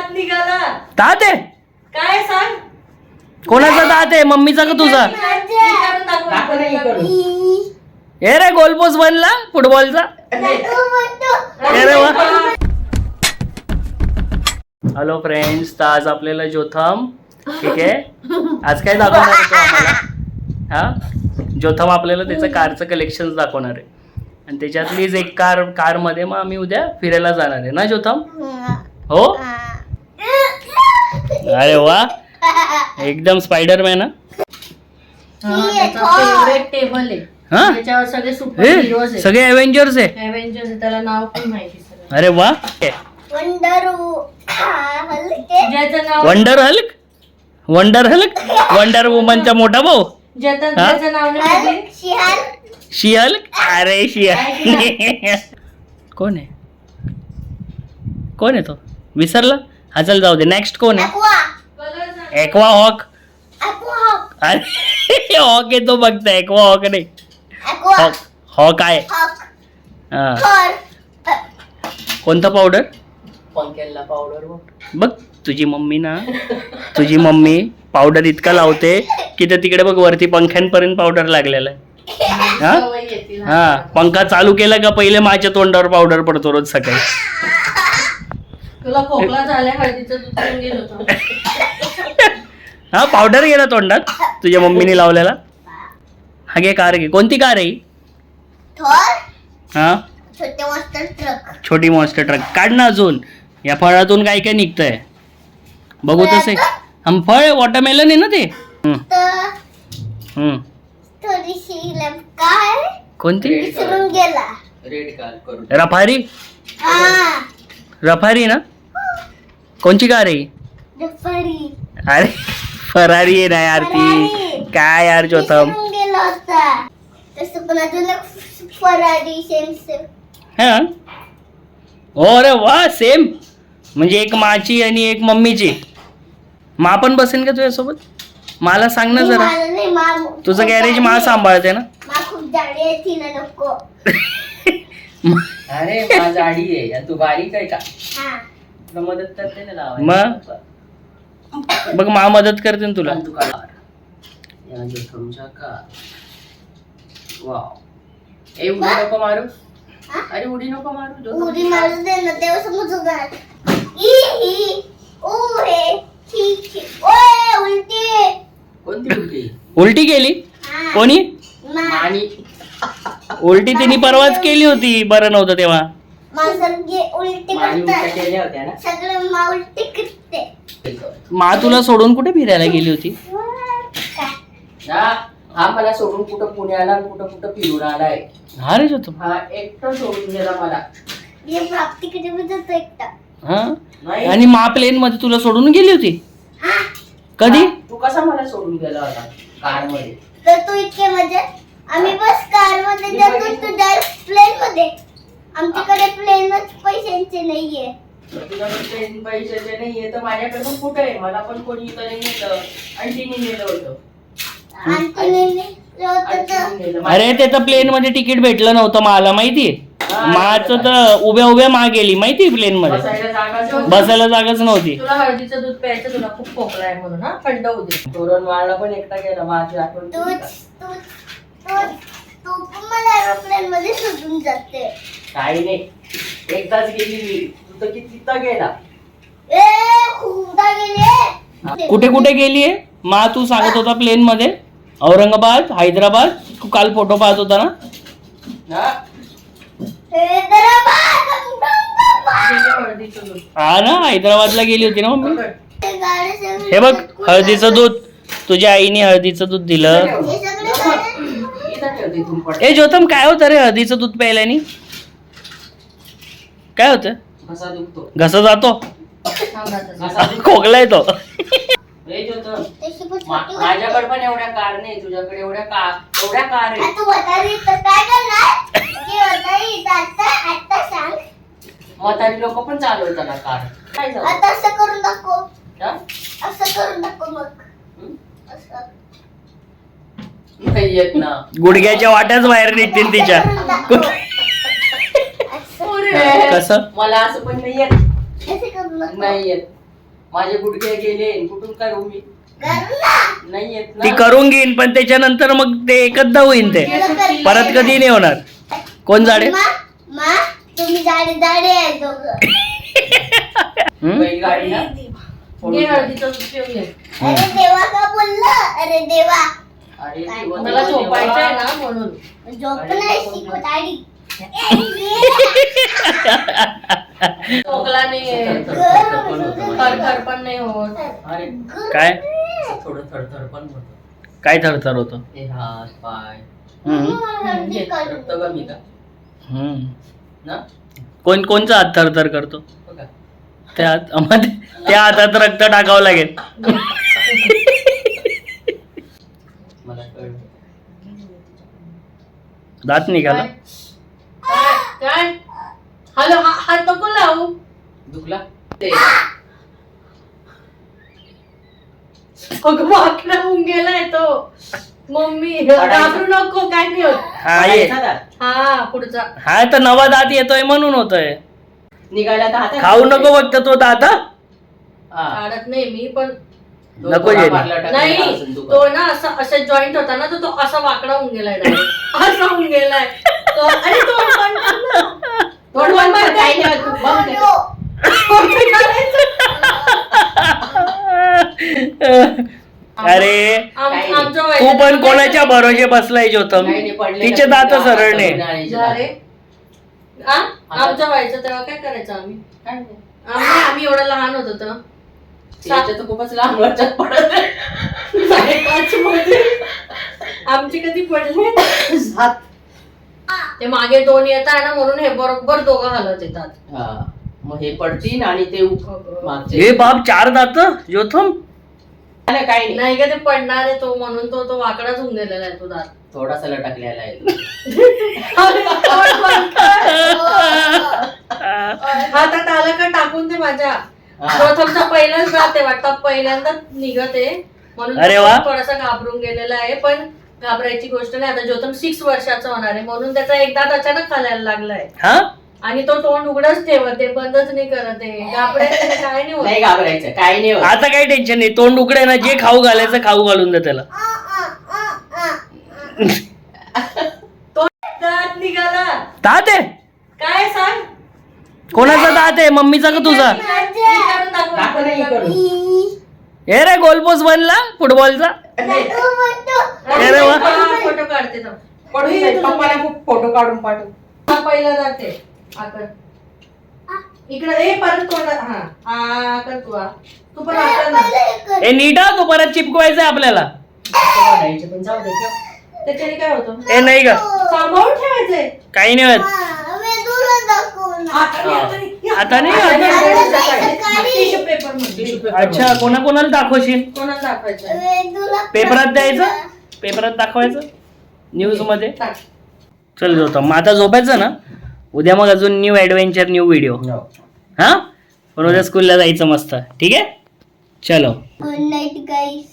दात निघाला. दात आहे काय सांग? कोणाचा दात आहे, मम्मीचा का तुझा? ए रे गोलपोस्ट बनला फुटबॉलचा. अरे वा. हॅलो फ्रेंड्स, तर आज आपल्याला जोथम, ठीक आहे, आज काय दाखवणार आहे तो आम्हाला? हा, जोथम आपल्याला त्याचं कारचं कलेक्शन दाखवणार आहे आणि त्याच्यातलीच एक कार मध्ये मग आम्ही उद्या फिरायला जाणार आहे ना जोथम? हो. अरे वा, एकदम स्पायडरमॅन. फेवरेट टेबल आहे. हा, त्याच्यावर सगळे सुपर हिरोज आहेत. सगळे एव्हेंजर्स आहे. एव्हेंजर्स आहे, त्याला नाव पण माहिती सगळं. अरे वा. ज्याचं नाव वंडर हल्क वंडर वुमनचा मोठा भाऊ ज्याचं नाव नाही माहिती. शी हल्क. अरे शी कोण आहे तो? विसरला? हा, चल जाऊ दे. नेक्स्ट कोण आहे? एक्वा हॉक. अरे हॉक आहे तो, बघता एक्वा हॉक नाही, हॉक आहे. हा, कोणता पावडर? पंक्याला पावडर बघ तुझी मम्मी पावडर इतका लावते की ते तिकडे बघ वरती पंख्यांपर्यंत पावडर लागलेला आहे. हा, पंखा चालू केला का पहिले माझ्या तोंडावर पावडर पडतो रोज सकाळी. तुला खोकला झाल्या, हळदीचं दूध पिऊन गेलो होतो. हा, पावडर गेला तोंडात तुझ्या मम्मीने लावलेला. हा घे, कार घे. कोणती कार आहे? हा, छोटी मॉन्स्टर ट्रक. काढ ना अजून. या फळातून काय काय निघतंय बघू. तसे हम फळ वॉटरमेलन आहे ना ते. कोणती? रफारी ना? कोणची कार आहे? अरे फरारी आहे ना यार ती. काय यार जोथम. हा, हो. अरे वा, सेम. म्हणजे एक माची आणि एक मम्मीची. मा पण बसेन का तुझ्यासोबत? मला सांग ना जरा. तुझं गॅरेज मा सांभाळते ना? अरे जाडी आहे, तू बारीक आहे का? मदत करते ना. मग बघ, मा मदत करते ना तुला. उडी नको मारू. अरे उडी नको मारू. उडी मारू दे ना, तेव्हा समजू का. कोणती उलटी केली? कोणी? आणि उलटी तिने परवाच केली होती, बरं नव्हतं तेव्हा. केल्या होत्या ना सगळे. मा तुला सोडून कुठे फिरायला गेली होती? हा, मला सोडून कुठं पुण्याला कुठं फिरून आलाय. हा रे जोथम. हा, एकटं सोडून गेला मला. हा, आणि मा प्लेन मध्ये तुला सोडून गेली होती? कधी? तू कसा मला सोडून गेला होता कार मध्ये? तर तू इतके म्हणजे आम्ही बस कार मध्ये जातो, तू डायरेक्ट प्लेन मध्ये. आमच्याकडे प्लेनच पैशांचे नाहीये. तुझ्याकडे ट्रेन पैशाचे नाहीये तर माझ्याकडे पण कुठे आहे? मला पण कोणी तरी नेलं, आंटीने नेलं होतं. अरे त्याचं प्लेन मध्ये तिकीट भेटलं नव्हतं मला, माहितीये. माचं तर उभ्या उभ्या मा गेली, माहिती प्लेन मध्ये. बसायला जागाच नव्हती. तुला हळदीचं दूध प्यायचं, तुला खूप खोकला आहे म्हणून. हा, थंड होऊ दे. तोरण वाळला पण एकटा गेला. माझी आठवण तू पण मला एरोप्लेन मध्ये सुटून जाते. काही नाही, एकदाच गेली मी. तू तर किती गेला. खूपदा गेले. कुठे कुठे गेलीये मा? तू सांगत होता प्लेन मध्ये औरंगाबाद, हैदराबाद. तू काल फोटो पाहत होता ना? हळदीचं दूध. हा ना, हैदराबादला गेली होती ना मम्मी. हे बघ, हळदीचं दूध. तुझ्या आईने हळदीचं दूध दिलं. ए जोथम, काय होतं रे हळदीचं दूध प्यायल्याने? काय होतं? घसा दुखतो. घसा जातो, खोकला येतो. माझ्याकडे पण एवढ्या कार नाही, तुझ्याकडे एवढ्या कार आहे. म्हातारी लोक पण चालवतात ना कार. काय झालं? आता असं करून दाखव. असं करून दाखव मग. नाही येत ना. गुडघ्याच्या वाट्याच बाहेर निघतील तिच्या. कसं? मला असं पण नाही येत. नाही येत. माझे गुडघे गेले कुठून करू मी करू ना. नाही येत ती ना करून घेईन पण त्याच्यानंतर मग ते एकदा होईन ते परत कधी नाही होणार. कोण जाडे? मा तुम्ही जाडे जाडे आहे दोघं. हम्म? बैलगाडी ना घे हळदीचं दूध पिऊन घे. अरे देवा का बोललं? अरे देवा अरे काय? देवा, मला देवा, झोपायचंय देवा. ना म्हणून. झोप नाही शिकवत आडी. खोकला नाही आहे, थरथर पण होतं मला. खरखर पण नाही होत. अरे काय थोडं थरथर पण होतं काय थरथर होतं? हे हात पाय रक्त करू. कमी का हम्म. ना कोणचा हात थरथर करतो? बघा त्या हातात रक्त टाकावं लागेल. मला कळलं दात निघाला. काय काय हॅलो हात नको लावू. दुखला ते अगं वाकडा होऊन गेलाय तो. मम्मी घाबरू नको, काय नाही होत. हा ये. पडायचा दात. हा पुढचा. हा तर नवा दात येतोय म्हणून होतोय. निघायला तर हातात खाऊ नको फक्त तो दात हा? हा. काढत नाही मी पण. तो नको थोडा ये. पार्लर टाकलेला नाही असेल दुकान. तो ना असा जॉईंट होता ना तर तो असा वाकडा होऊन गेलाय direct. असा होऊन गेलाय तो. अरे तो पण तोंड बंद कर, काही नाही होत. बंद कर. अरे आमचं तू पण कोणाच्या भरोसे बसलाय जोतम? काही नाही, पडलेलं तिचे दात तुझ्या सरळ नाही. हातातून आणायचे दात. अरे आमचं व्हायचं तेव्हा काय करायचं आम्ही? काय नाही. आम्ही एवढं लहान होतो तर त्याच्यात तर खूपच लांब वरच्यात पडत आहे. 5.5 मध्ये आमची कधी पडले 7. ते मागे 2 येत आहे ना म्हणून हे बरोबर दोघं हालत येतात. हा. मग हे पडतील आणि ते मागचे हे बाप 4 दात जोथम. नाही, काही नाही नाही का ते पडणार आहे तो म्हणून तो वाकडाच होऊन गेलेला आहे तो दात. थोडासा लटकलेला आहे हातात आलं का टाकून ते माझ्या हा. प्रथमचा पहिलाच दात आहे वाटतं, पहिल्यांदाच निघत आहे म्हणून अरे वा. तो थोडासा घाबरून गेलेला आहे. पण घाबरायची गोष्ट नाही. आता जोतम 6 वर्षाचा होणार आहे म्हणून त्याचा एक दात अचानक खालायला लागलाय हा आणि तो तोंड उघडच ठेवत आहे, बंदच नाही करत आहे. घाबरायचं काय नाही होत. नाही घाबरायचं काही नाही होत. आता काही टेन्शन नाही. तोंड उघडे ना, जे खाऊ घालायचं खाऊ घालून दे त्याला. तो दात निघाला. दात आहे? काय सांग? कोणाचा दात आहे? मम्मीचा का तुझा? विचारून दाखव. दाखव नाही करून. हे रे गोलपोस बनला फुटबॉलचा. अरे वा. फोटो काढते तो. पडून जाईल. पप्पाला खूप फोटो काढून पाठव. हा पहिला जाते आकर इकडे ए परत तोंडात. हा आकर तू पण आकर ना. हे नीट हा, तो परत चिपकवायचा आपल्याला. काढायचे पण जाऊ दे का? त्याच्याने काय होतं? हे नाही का सांभाळून ठेवायचंय. काही नाही होत. आता नाही टिश्यू पेपर मध्ये. अच्छा, कोणाला दाखवशील? कोणाला दाखवायचं? पेपरात द्यायचं, पेपरात दाखवायचं, न्यूज मध्ये. टाक. चल जातो मग आता झोपायचं ना. उद्या मग अजून न्यू ऍडव्हेंचर न्यू व्हिडिओ. हा पण उद्या स्कूलला जायचं मस्त. ठीक आहे चलो. गुड नाईट गाईस.